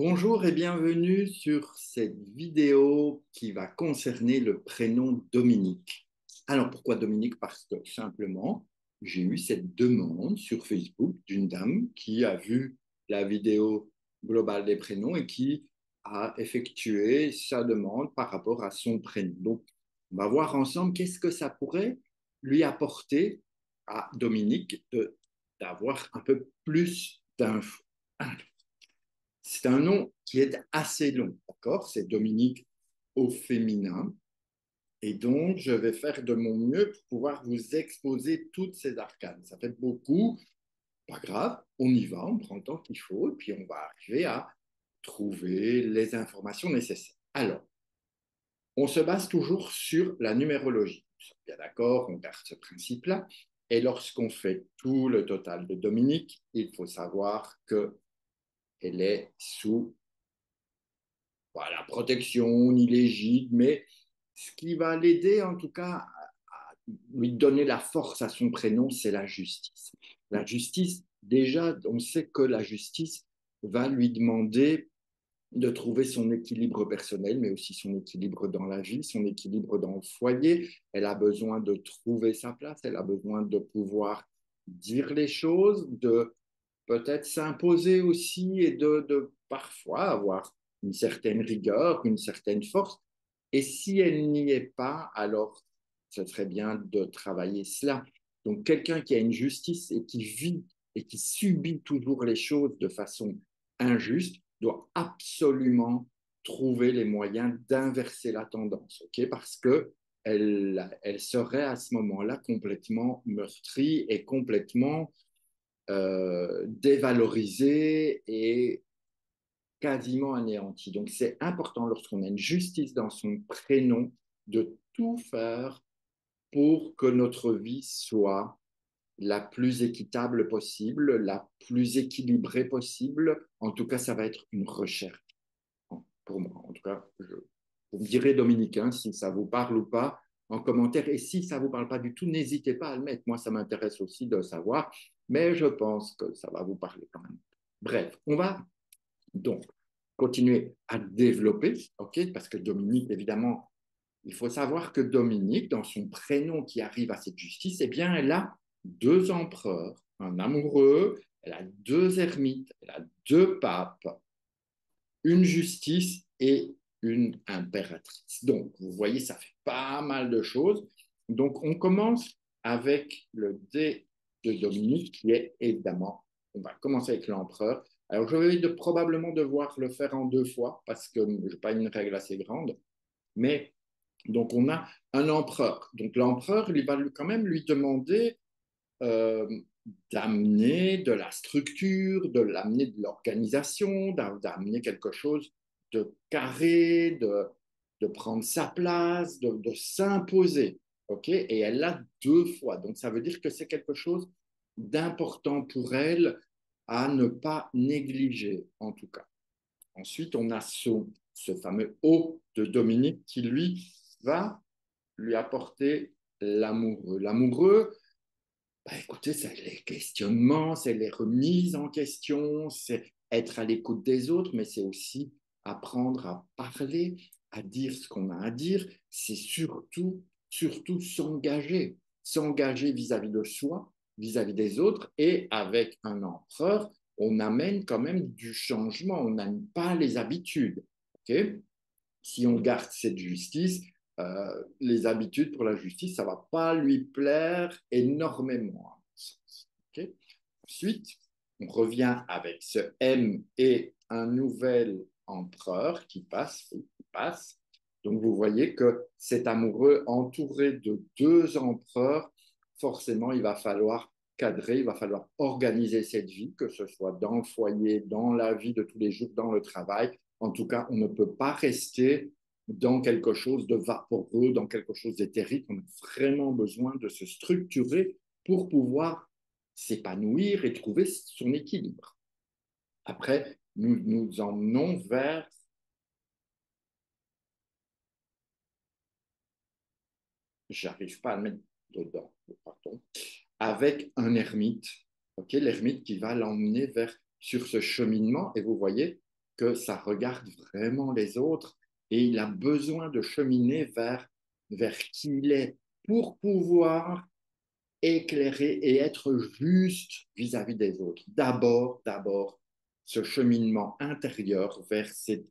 Bonjour et bienvenue sur cette vidéo qui va concerner le prénom Dominique. Alors pourquoi Dominique? Parce que simplement, j'ai eu cette demande sur Facebook d'une dame qui a vu la vidéo globale des prénoms et qui a effectué sa demande par rapport à son prénom. Donc, on va voir ensemble qu'est-ce que ça pourrait lui apporter à Dominique d'avoir un peu plus d'infos. C'est un nom qui est assez long, d'accord? C'est Dominique au féminin. Et donc, je vais faire de mon mieux pour pouvoir vous exposer toutes ces arcanes. Ça fait beaucoup, pas grave, on y va, on prend le temps qu'il faut, et puis on va arriver à trouver les informations nécessaires. Alors, on se base toujours sur la numérologie. Nous sommes bien d'accord, on garde ce principe-là. Et lorsqu'on fait tout le total de Dominique, il faut savoir qu'elle est sous voilà, protection, ni l'égide, mais ce qui va l'aider en tout cas à lui donner la force à son prénom, c'est la justice. La justice, déjà, on sait que la justice va lui demander de trouver son équilibre personnel, mais aussi son équilibre dans la vie, son équilibre dans le foyer. Elle a besoin de trouver sa place, elle a besoin de pouvoir dire les choses, de peut-être s'imposer aussi et de parfois avoir une certaine rigueur, une certaine force. Et si elle n'y est pas, alors ce serait bien de travailler cela. Donc quelqu'un qui a une justice et qui vit et qui subit toujours les choses de façon injuste doit absolument trouver les moyens d'inverser la tendance, ok? Parce que elle serait à ce moment-là complètement meurtrie et complètement dévalorisé et quasiment anéanti. Donc c'est important lorsqu'on a une justice dans son prénom de tout faire pour que notre vie soit la plus équitable possible, la plus équilibrée possible. En tout cas, ça va être une recherche pour moi. En tout cas, vous me direz, Dominique, hein, si ça vous parle ou pas en commentaire. Et si ça ne vous parle pas du tout, n'hésitez pas à le mettre. Moi, ça m'intéresse aussi de savoir, mais je pense que ça va vous parler quand même. Bref, on va donc continuer à développer, ok? Parce que Dominique, évidemment, il faut savoir que Dominique, dans son prénom qui arrive à cette justice, eh bien, elle a deux empereurs, un amoureux, elle a deux ermites, elle a deux papes, une justice et une impératrice. Donc, vous voyez, ça fait pas mal de choses. Donc, on commence avec le dé de Dominique, qui est évidemment, on va commencer avec l'empereur. Alors, je vais probablement devoir le faire en deux fois parce que je n'ai pas une règle assez grande. Mais donc, on a un empereur. Donc, l'empereur, il va quand même lui demander euh, d'amener de la structure, de l'amener de l'organisation, d'amener quelque chose de carré, de prendre sa place, de s'imposer. OK? Et elle l'a deux fois. Donc, ça veut dire que c'est quelque chose d'important pour elle à ne pas négliger, en tout cas. Ensuite, on a ce fameux O de Dominique qui, lui, va lui apporter l'amoureux. L'amoureux, bah, écoutez, c'est les questionnements, c'est les remises en question, c'est être à l'écoute des autres, mais c'est aussi apprendre à parler, à dire ce qu'on a à dire. C'est surtout s'engager, s'engager vis-à-vis de soi, vis-à-vis des autres. Et avec un empereur, on amène quand même du changement, on n'aime pas les habitudes. Ok? Si on garde cette justice, les habitudes pour la justice, ça ne va pas lui plaire énormément. Okay. Ensuite, on revient avec ce M et un nouvel empereur qui passe. Donc, vous voyez que cet amoureux entouré de deux empereurs, forcément, il va falloir cadrer, il va falloir organiser cette vie, que ce soit dans le foyer, dans la vie de tous les jours, dans le travail. En tout cas, on ne peut pas rester dans quelque chose de vaporeux, dans quelque chose d'éthérique. On a vraiment besoin de se structurer pour pouvoir s'épanouir et trouver son équilibre. Après, nous nous emmenons vers, j'arrive pas à le mettre dedans, pardon, avec un ermite, ok, l'ermite qui va l'emmener vers sur ce cheminement. Et vous voyez que ça regarde vraiment les autres et il a besoin de cheminer vers qui il est pour pouvoir éclairer et être juste vis-à-vis des autres. D'abord, ce cheminement intérieur vers ce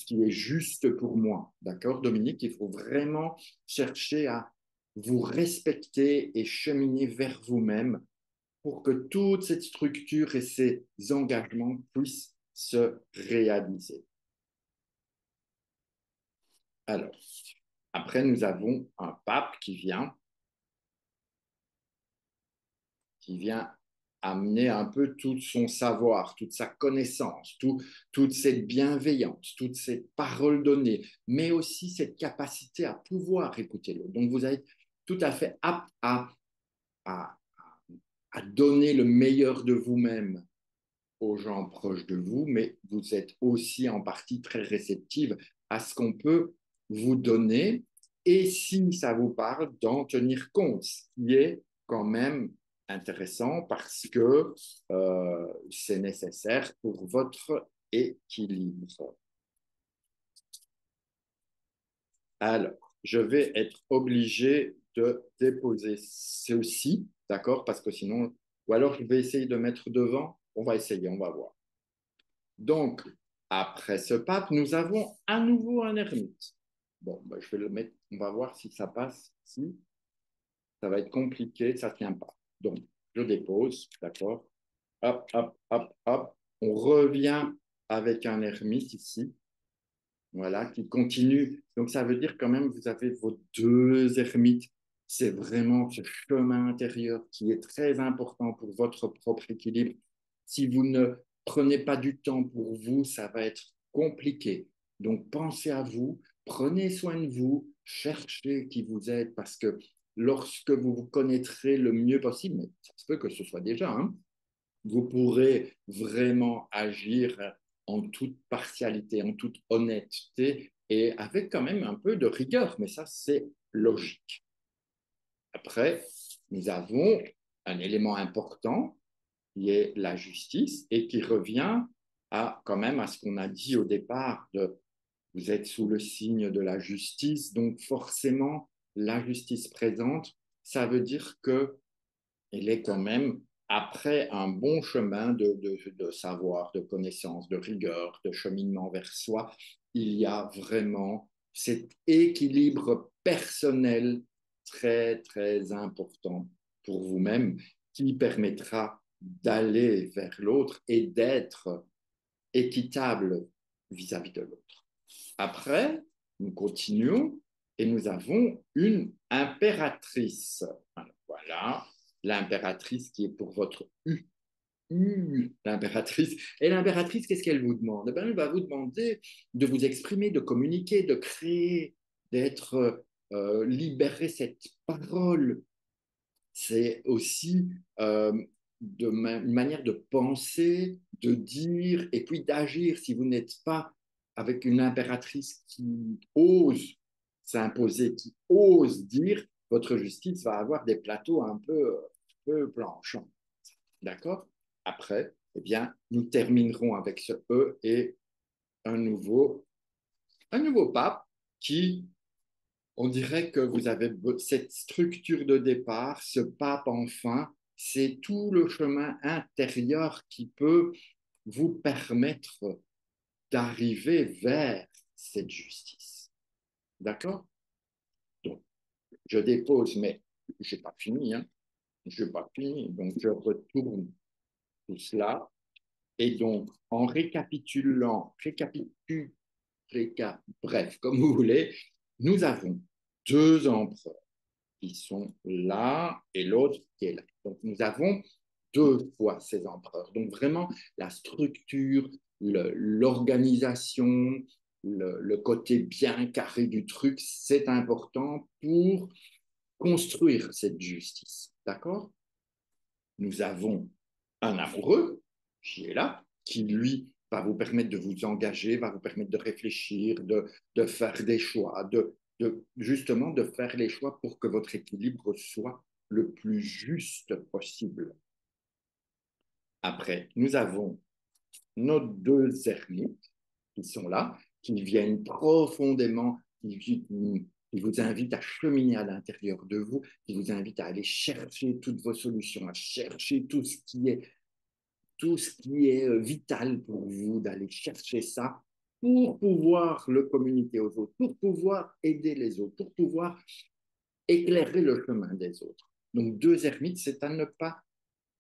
qui est juste pour moi. D'accord, Dominique? Il faut vraiment chercher à vous respecter et cheminer vers vous-même pour que toute cette structure et ces engagements puissent se réaliser. Alors, après, nous avons un pape qui vient amener un peu tout son savoir, toute sa connaissance, toute cette bienveillance, toutes ces paroles données, mais aussi cette capacité à pouvoir écouter l'autre. Donc, vous êtes tout à fait apte à, à donner le meilleur de vous-même aux gens proches de vous, mais vous êtes aussi en partie très réceptive à ce qu'on peut vous donner et si ça vous parle, d'en tenir compte, ce qui est quand même intéressant parce que c'est nécessaire pour votre équilibre. Alors, je vais être obligé de déposer ceci, d'accord? Parce que sinon, ou alors je vais essayer de mettre devant. On va essayer, on va voir. Donc, après ce pape, nous avons à nouveau un ermite. Bon, ben, je vais le mettre, on va voir si ça passe ici. Ça va être compliqué, ça ne tient pas. Donc, je dépose, d'accord? Hop, hop, hop, hop. On revient avec un ermite ici, voilà, qui continue. Donc, ça veut dire quand même, vous avez vos deux ermites. C'est vraiment ce chemin intérieur qui est très important pour votre propre équilibre. Si vous ne prenez pas du temps pour vous, ça va être compliqué. Donc, pensez à vous, prenez soin de vous, cherchez qui vous êtes, parce que lorsque vous vous connaîtrez le mieux possible, mais ça se peut que ce soit déjà, hein, vous pourrez vraiment agir en toute partialité, en toute honnêteté et avec quand même un peu de rigueur, mais ça, c'est logique. Après, nous avons un élément important qui est la justice et qui revient à quand même à ce qu'on a dit au départ de vous êtes sous le signe de la justice, donc forcément la justice présente, ça veut dire que elle est quand même après un bon chemin de savoir, de connaissance, de rigueur, de cheminement vers soi, il y a vraiment cet équilibre personnel très, très important pour vous-même qui permettra d'aller vers l'autre et d'être équitable vis-à-vis de l'autre. Après, nous continuons et nous avons une impératrice. Alors, voilà, l'impératrice qui est pour votre l'impératrice. Et l'impératrice, qu'est-ce qu'elle vous demande? Eh bien, elle va vous demander de vous exprimer, de communiquer, de créer, d'être libérer cette parole. C'est aussi une manière de penser, de dire et puis d'agir. Si vous n'êtes pas avec une impératrice qui ose s'imposer, qui ose dire, votre justice va avoir des plateaux un peu planchants. D'accord? Après, eh bien, nous terminerons avec ce E et un nouveau pape qui, on dirait que vous avez cette structure de départ, ce pape enfin, c'est tout le chemin intérieur qui peut vous permettre d'arriver vers cette justice. D'accord? Donc, je dépose, mais je n'ai pas fini, hein. Je n'ai pas fini, donc je retourne tout cela. Et donc, en bref, comme vous voulez, nous avons deux empereurs qui sont là et l'autre qui est là. Donc, nous avons deux fois ces empereurs. Donc, vraiment, la structure, l'organisation, le côté bien carré du truc, c'est important pour construire cette justice. D'accord? Nous avons un amoureux qui est là, qui lui va vous permettre de vous engager, va vous permettre de réfléchir, de faire des choix, justement de faire les choix pour que votre équilibre soit le plus juste possible. Après, nous avons nos deux ermites qui sont là, qui viennent profondément, qui vous invitent à cheminer à l'intérieur de vous, qui vous invitent à aller chercher toutes vos solutions, à chercher tout ce qui est vital pour vous, d'aller chercher ça pour pouvoir le communiquer aux autres, pour pouvoir aider les autres, pour pouvoir éclairer le chemin des autres. Donc, deux ermites, c'est à ne pas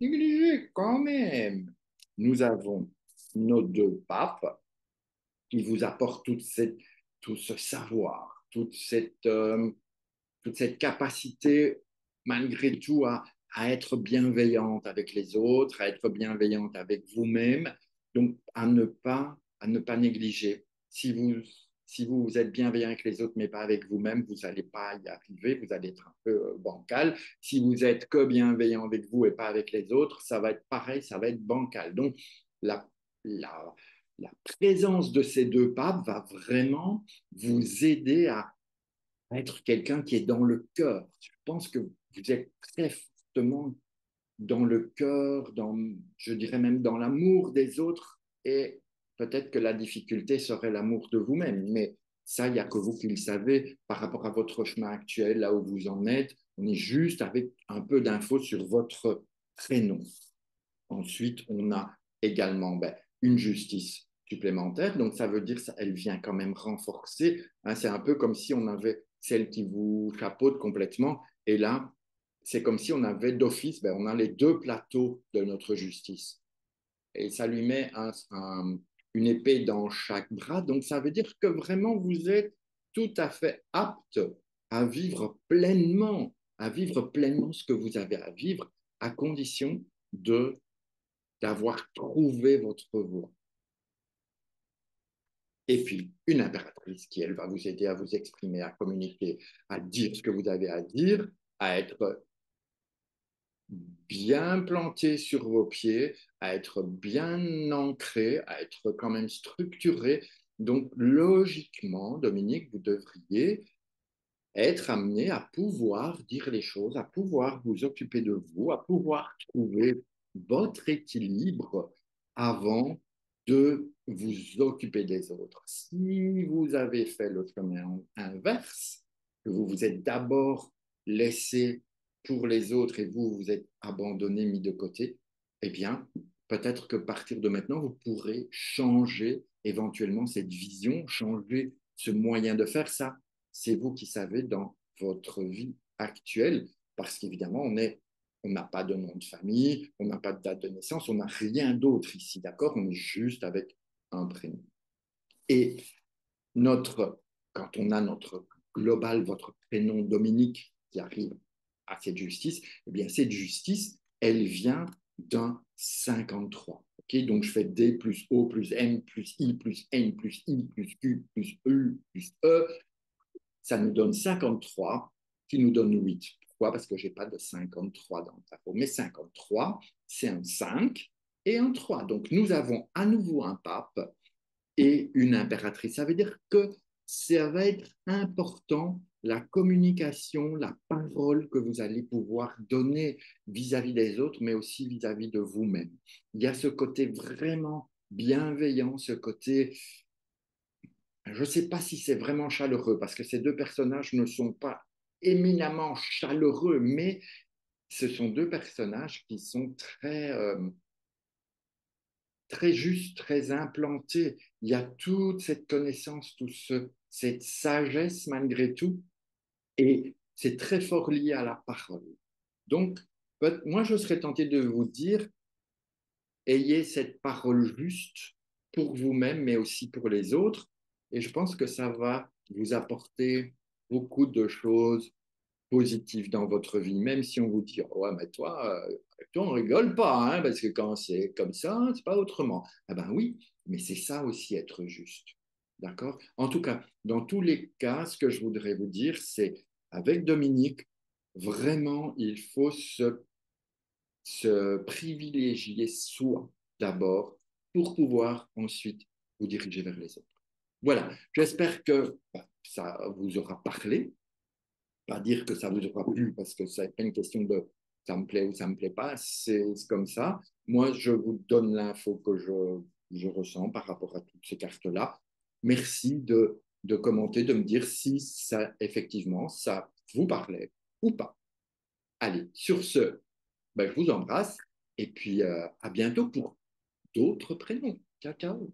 négliger quand même. Nous avons nos deux papes qui vous apportent tout ce savoir, toute cette capacité, malgré tout, à être bienveillante avec les autres, à être bienveillante avec vous-même. Donc, à ne pas négliger. Si vous êtes bienveillant avec les autres, mais pas avec vous-même, vous n'allez pas y arriver, vous allez être un peu bancal. Si vous êtes que bienveillant avec vous et pas avec les autres, ça va être pareil, ça va être bancal. Donc, la, la, la présence de ces deux papes va vraiment vous aider à être quelqu'un qui est dans le cœur. Je pense que vous êtes très fortement dans le cœur, je dirais même dans l'amour des autres, et peut-être que la difficulté serait l'amour de vous-même, mais ça, il n'y a que vous qui le savez par rapport à votre chemin actuel, là où vous en êtes. On est juste avec un peu d'infos sur votre prénom. Ensuite, on a également une justice supplémentaire. Donc, ça veut dire qu'elle vient quand même renforcer. Hein, c'est un peu comme si on avait celle qui vous chapeaute complètement. Et là, c'est comme si on avait d'office, on a les deux plateaux de notre justice. Et ça lui met une épée dans chaque bras. Donc, ça veut dire que vraiment, vous êtes tout à fait apte à vivre pleinement ce que vous avez à vivre, à condition de d'avoir trouvé votre voie. Et puis, une impératrice qui, elle, va vous aider à vous exprimer, à communiquer, à dire ce que vous avez à dire, à être bien planté sur vos pieds, à être bien ancré, à être quand même structuré. Donc, logiquement, Dominique, vous devriez être amené à pouvoir dire les choses, à pouvoir vous occuper de vous, à pouvoir trouver votre équilibre avant de vous occuper des autres. Si vous avez fait le chemin inverse, que vous vous êtes d'abord laissé pour les autres et vous vous êtes abandonné, mis de côté, eh bien, peut-être que à partir de maintenant, vous pourrez changer éventuellement cette vision, changer ce moyen de faire ça. C'est vous qui savez dans votre vie actuelle, parce qu'évidemment, on n'a pas de nom de famille, on n'a pas de date de naissance, on n'a rien d'autre ici, d'accord? On est juste avec un prénom. Et quand on a notre global, votre prénom Dominique qui arrive à cette justice, eh bien, cette justice, elle vient d'un 53. Okay, donc, je fais D plus O plus M plus I plus N plus I plus Q plus E plus E. Ça nous donne 53, qui nous donne 8. Pourquoi? Parce que je n'ai pas de 53 dans le tableau. Mais 53, c'est un 5 et un 3. Donc, nous avons à nouveau un pape et une impératrice. Ça veut dire que ça va être important la communication, la parole que vous allez pouvoir donner vis-à-vis des autres, mais aussi vis-à-vis de vous-même. Il y a ce côté vraiment bienveillant, ce côté, je ne sais pas si c'est vraiment chaleureux, parce que ces deux personnages ne sont pas éminemment chaleureux, mais ce sont deux personnages qui sont très juste, très implanté. Il y a toute cette connaissance, cette sagesse malgré tout, et c'est très fort lié à la parole. Donc, moi, je serais tenté de vous dire, ayez cette parole juste pour vous-même, mais aussi pour les autres, et je pense que ça va vous apporter beaucoup de choses positif dans votre vie, même si on vous dit, oh, ouais, mais toi, on rigole pas, hein, parce que quand c'est comme ça, c'est pas autrement. Ah ben oui, mais c'est ça aussi être juste. D'accord? En tout cas, dans tous les cas, ce que je voudrais vous dire, c'est avec Dominique, vraiment, il faut se privilégier soi d'abord pour pouvoir ensuite vous diriger vers les autres. Voilà, j'espère que ça vous aura parlé, pas dire que ça vous aura plu parce que c'est pas une question de ça me plaît ou ça me plaît pas, c'est comme ça. Moi, je vous donne l'info que je ressens par rapport à toutes ces cartes-là. Merci de commenter, de me dire si ça, effectivement, ça vous parlait ou pas. Allez, sur ce, ben, je vous embrasse et puis à bientôt pour d'autres prénoms. Ciao, ciao.